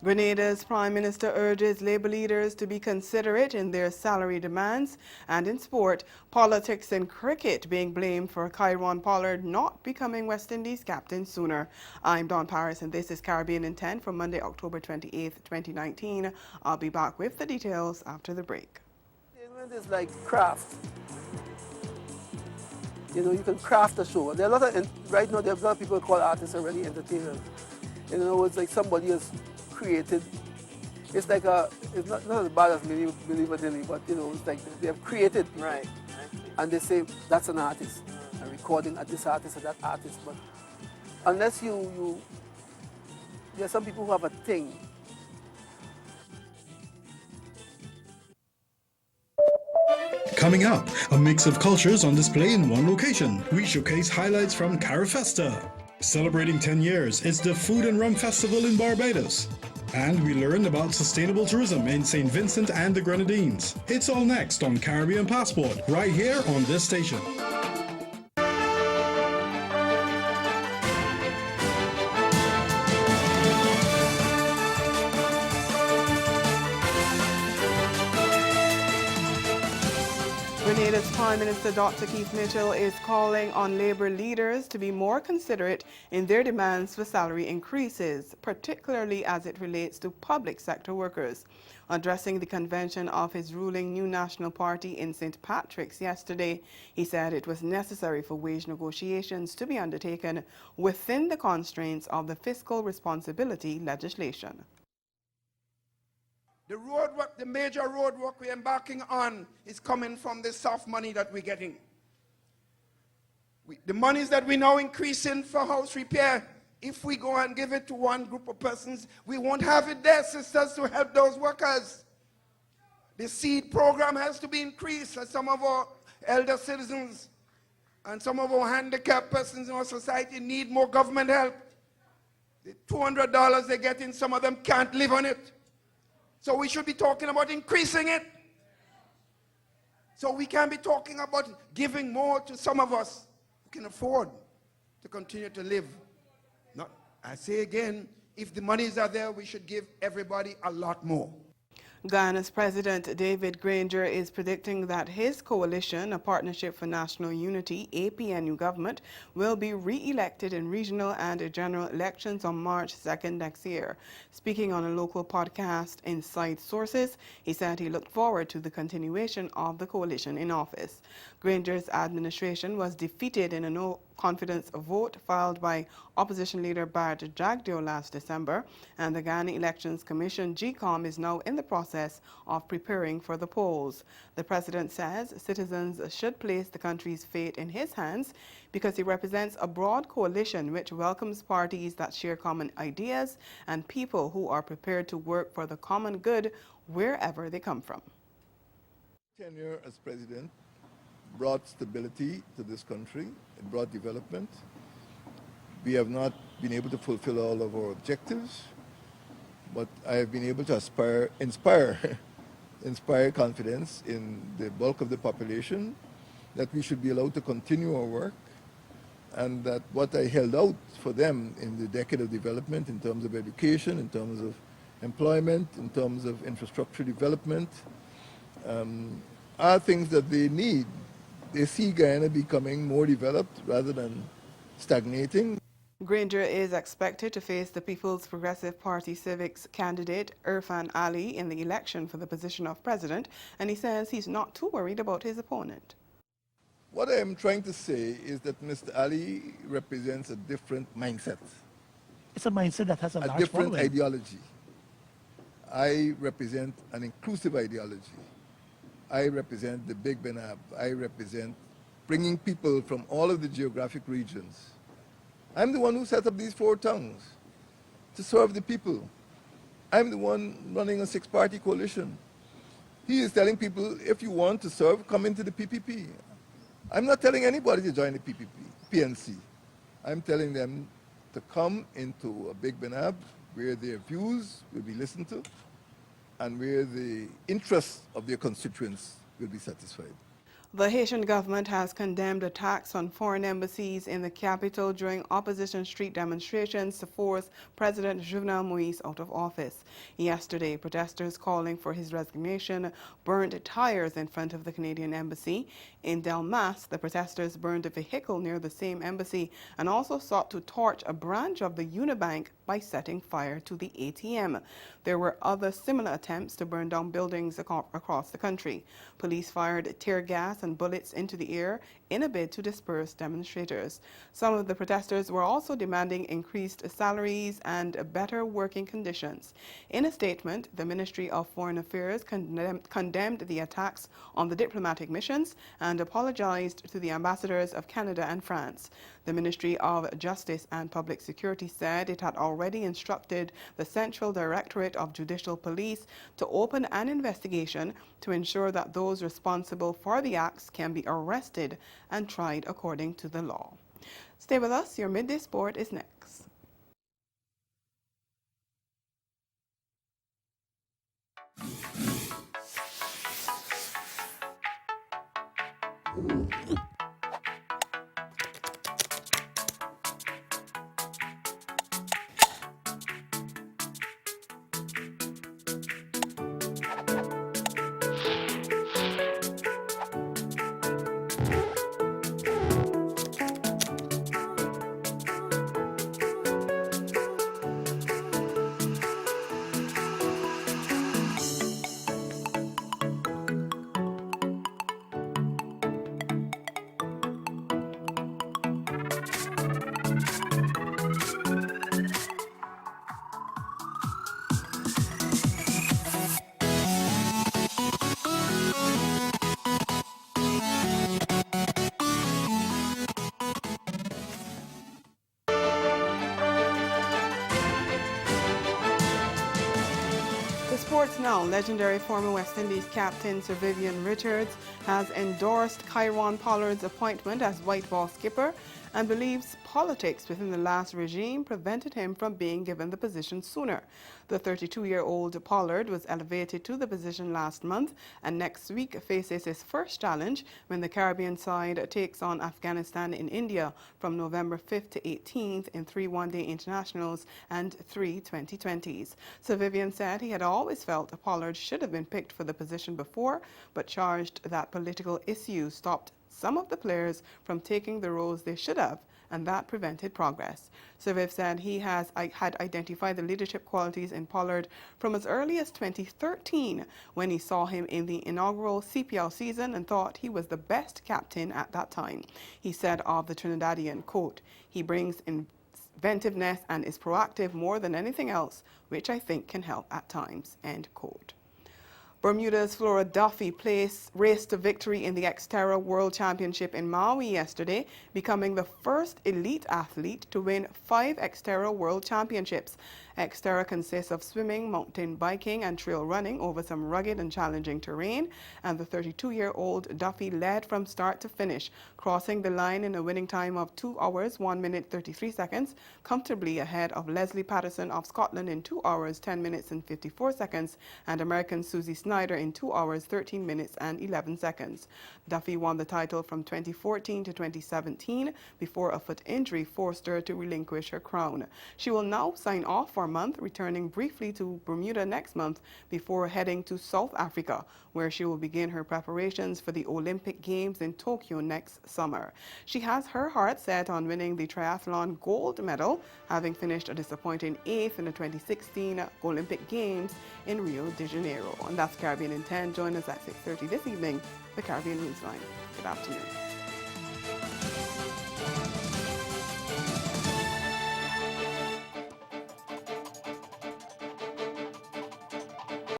Grenada's Prime Minister urges Labour leaders to be considerate in their salary demands. And in sport, politics and cricket being blamed for Kieron Pollard not becoming West Indies captain sooner. I'm Dawn Paris and this is Caribbean in 10 for Monday, October 28th, 2019. I'll be back with the details after the break. Entertainment is like craft. You know, you can craft a show. There are a lot of, right now, there are a lot of people call artists already entertainers. In other words, like somebody has created, it's like it's not as bad as Milli Vanilli, but you know, it's like they have created people. Right. And they say, that's an artist, a recording at this artist or that artist. But unless there are some people who have a thing. Coming up, a mix of cultures on display in one location. We showcase highlights from CaribFesta. Celebrating 10 years, it's the Food and Rum Festival in Barbados. And we learned about sustainable tourism in St. Vincent and the Grenadines. It's all next on Caribbean Passport, right here on this station. Grenada's Prime Minister Dr. Keith Mitchell is calling on Labour leaders to be more considerate in their demands for salary increases, particularly as it relates to public sector workers. Addressing the convention of his ruling New National Party in St. Patrick's yesterday, he said it was necessary for wage negotiations to be undertaken within the constraints of the fiscal responsibility legislation. The roadwork, the major roadwork we're embarking on is coming from the soft money that we're getting. The monies that we're now increasing for house repair, if we go and give it to one group of persons, we won't have it there, sisters, to help those workers. The seed program has to be increased for some of our elder citizens and some of our handicapped persons in our society need more government help. The $200 they're getting, some of them can't live on it. So we should be talking about increasing it. So we can be talking about giving more to some of us who can afford to continue to live. Not, I say again, if the monies are there, we should give everybody a lot more. Guyana's President David Granger is predicting that his coalition, a Partnership for National Unity, APNU government, will be re-elected in regional and general elections on March 2nd next year. Speaking on a local podcast, Inside Sources, he said he looked forward to the continuation of the coalition in office. Granger's administration was defeated in a no-confidence vote filed by opposition leader Bart Jagdeo last December, and the Guyana Elections Commission, GCOM, is now in the process of preparing for the polls. The president says citizens should place the country's fate in his hands because he represents a broad coalition which welcomes parties that share common ideas and people who are prepared to work for the common good wherever they come from. Tenure as president brought stability to this country. It brought development. We have not been able to fulfill all of our objectives, but I have been able to inspire confidence in the bulk of the population that we should be allowed to continue our work, and that what I held out for them in the decade of development in terms of education, in terms of employment, in terms of infrastructure development, are things that they need. They see Guyana becoming more developed rather than stagnating. Granger is expected to face the People's Progressive Party Civics candidate Irfan Ali in the election for the position of president, and he says he's not too worried about his opponent. What I am trying to say is that Mr. Ali represents a different mindset. It's a mindset that has a large different following. ideology. I represent an inclusive ideology. I represent the Big Benab. I represent bringing people from all of the geographic regions. I'm the one who set up these 4 towns to serve the people. I'm the one running a 6-party coalition. He is telling people, if you want to serve, come into the PPP. I'm not telling anybody to join the PNC. I'm telling them to come into a Big Benab where their views will be listened to and where the interests of their constituents will be satisfied. The Haitian government has condemned attacks on foreign embassies in the capital during opposition street demonstrations to force President Jovenel Moïse out of office. Yesterday, protesters calling for his resignation burned tires in front of the Canadian embassy. In Delmas, the protesters burned a vehicle near the same embassy and also sought to torch a branch of the Unibank by setting fire to the ATM. There were other similar attempts to burn down buildings across the country. Police fired tear gas and bullets into the air in a bid to disperse demonstrators. Some of the protesters were also demanding increased salaries and better working conditions. In a statement, the Ministry of Foreign Affairs condemned the attacks on the diplomatic missions and apologized to the ambassadors of Canada and France. The Ministry of Justice and Public Security said it had already instructed the Central Directorate of Judicial Police to open an investigation to ensure that those responsible for the acts can be arrested and tried according to the law. Stay with us. Your Midday Sport is next. To sports now, legendary former West Indies captain Sir Vivian Richards has endorsed Kieron Pollard's appointment as white ball skipper and believes politics within the last regime prevented him from being given the position sooner. The 32-year-old Pollard was elevated to the position last month and next week faces his first challenge when the Caribbean side takes on Afghanistan in India from November 5th to 18th in 3 one-day internationals and 3 2020s. Sir Vivian said he had always felt Pollard should have been picked for the position before, but charged that political issues stopped some of the players from taking the roles they should have, and that prevented progress. Sir Viv said he had identified the leadership qualities in Pollard from as early as 2013 when he saw him in the inaugural CPL season and thought he was the best captain at that time. He said of the Trinidadian, quote, "He brings inventiveness and is proactive more than anything else, which I think can help at times," end quote. Bermuda's Flora Duffy raced to victory in the Xterra World Championship in Maui yesterday, becoming the first elite athlete to win 5 Xterra World Championships. Xterra consists of swimming, mountain biking, and trail running over some rugged and challenging terrain, and the 32-year-old Duffy led from start to finish, crossing the line in a winning time of 2 hours, 1 minute, 33 seconds, comfortably ahead of Leslie Patterson of Scotland in 2 hours, 10 minutes, and 54 seconds, and American Susie Snyder in 2 hours, 13 minutes, and 11 seconds. Duffy won the title from 2014 to 2017 before a foot injury forced her to relinquish her crown. She will now sign off for a month, returning briefly to Bermuda next month before heading to South Africa, where she will begin her preparations for the Olympic Games in Tokyo next summer. She has her heart set on winning the triathlon gold medal, having finished a disappointing 8th in the 2016 Olympic Games in Rio de Janeiro. And that's Caribbean in 10. Join us at 6:30 this evening, the Caribbean Newsline. Good afternoon.